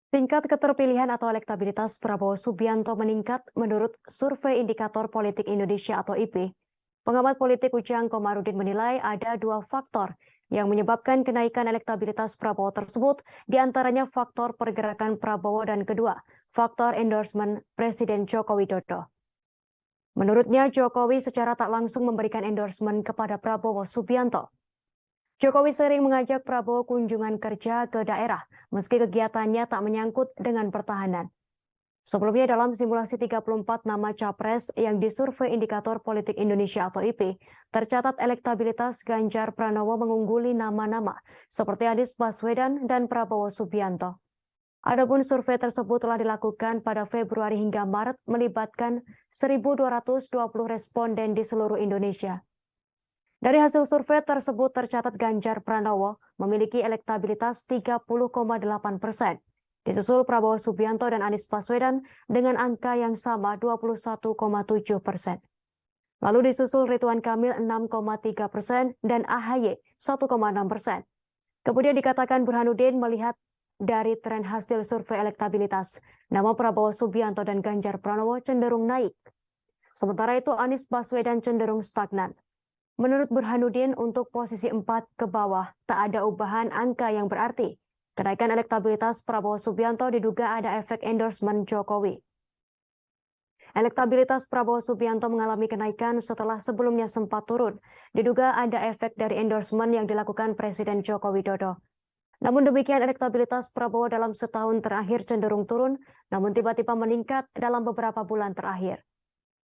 Tingkat keterpilihan atau elektabilitas Prabowo Subianto meningkat menurut Survei Indikator Politik Indonesia atau IP. Pengamat politik Ujang Komarudin menilai ada dua faktor yang menyebabkan kenaikan elektabilitas Prabowo tersebut, diantaranya faktor pergerakan Prabowo dan kedua, faktor endorsement Presiden Joko Widodo. Menurutnya, Jokowi secara tak langsung memberikan endorsement kepada Prabowo Subianto. Jokowi sering mengajak Prabowo kunjungan kerja ke daerah, meski kegiatannya tak menyangkut dengan pertahanan. Sebelumnya dalam simulasi 34 nama capres yang disurvei Indikator Politik Indonesia atau IP, tercatat elektabilitas Ganjar Pranowo mengungguli nama-nama seperti Anies Baswedan dan Prabowo Subianto. Adapun survei tersebut telah dilakukan pada Februari hingga Maret melibatkan 1.220 responden di seluruh Indonesia. Dari hasil survei tersebut tercatat Ganjar Pranowo memiliki elektabilitas 30,8%, disusul Prabowo Subianto dan Anies Baswedan dengan angka yang sama 21,7%. Lalu disusul Ridwan Kamil 6,3% dan AHY 1,6%. Kemudian dikatakan Burhanuddin melihat dari tren hasil survei elektabilitas, nama Prabowo Subianto dan Ganjar Pranowo cenderung naik. Sementara itu Anies Baswedan cenderung stagnan. Menurut Burhanuddin, untuk posisi 4 ke bawah, tak ada ubahan angka yang berarti. Kenaikan elektabilitas Prabowo Subianto diduga ada efek endorsement Jokowi. Elektabilitas Prabowo Subianto mengalami kenaikan setelah sebelumnya sempat turun. Diduga ada efek dari endorsement yang dilakukan Presiden Joko Widodo. Namun demikian, elektabilitas Prabowo dalam setahun terakhir cenderung turun, namun tiba-tiba meningkat dalam beberapa bulan terakhir.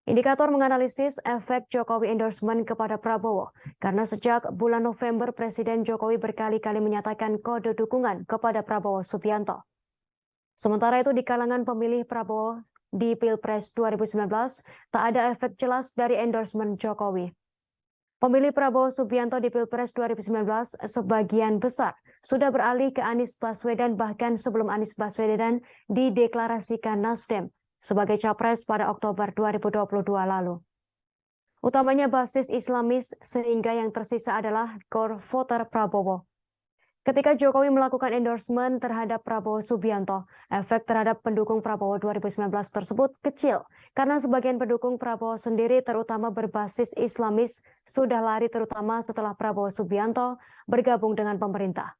Indikator menganalisis efek Jokowi endorsement kepada Prabowo, karena sejak bulan November Presiden Jokowi berkali-kali menyatakan kode dukungan kepada Prabowo Subianto. Sementara itu di kalangan pemilih Prabowo di Pilpres 2019, tak ada efek jelas dari endorsement Jokowi. Pemilih Prabowo Subianto di Pilpres 2019 sebagian besar sudah beralih ke Anies Baswedan, bahkan sebelum Anies Baswedan dideklarasikan Nasdem sebagai capres pada Oktober 2022 lalu. Utamanya basis Islamis, sehingga yang tersisa adalah core voter Prabowo. Ketika Jokowi melakukan endorsement terhadap Prabowo Subianto, efek terhadap pendukung Prabowo 2019 tersebut kecil, karena sebagian pendukung Prabowo sendiri terutama berbasis Islamis sudah lari terutama setelah Prabowo Subianto bergabung dengan pemerintah.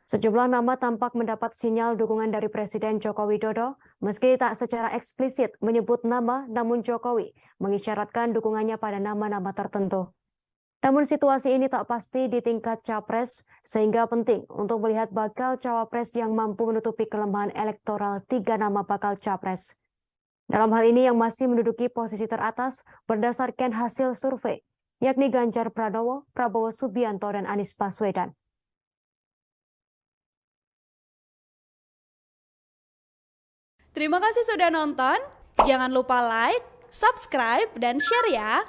Sejumlah nama tampak mendapat sinyal dukungan dari Presiden Joko Widodo, meski tak secara eksplisit menyebut nama, namun Jokowi mengisyaratkan dukungannya pada nama-nama tertentu. Namun situasi ini tak pasti di tingkat capres, sehingga penting untuk melihat bakal cawapres yang mampu menutupi kelemahan elektoral 3 nama bakal capres. Dalam hal ini yang masih menduduki posisi teratas berdasarkan hasil survei, yakni Ganjar Pranowo, Prabowo Subianto, dan Anies Baswedan. Terima kasih sudah nonton. Jangan lupa like, subscribe, dan share ya.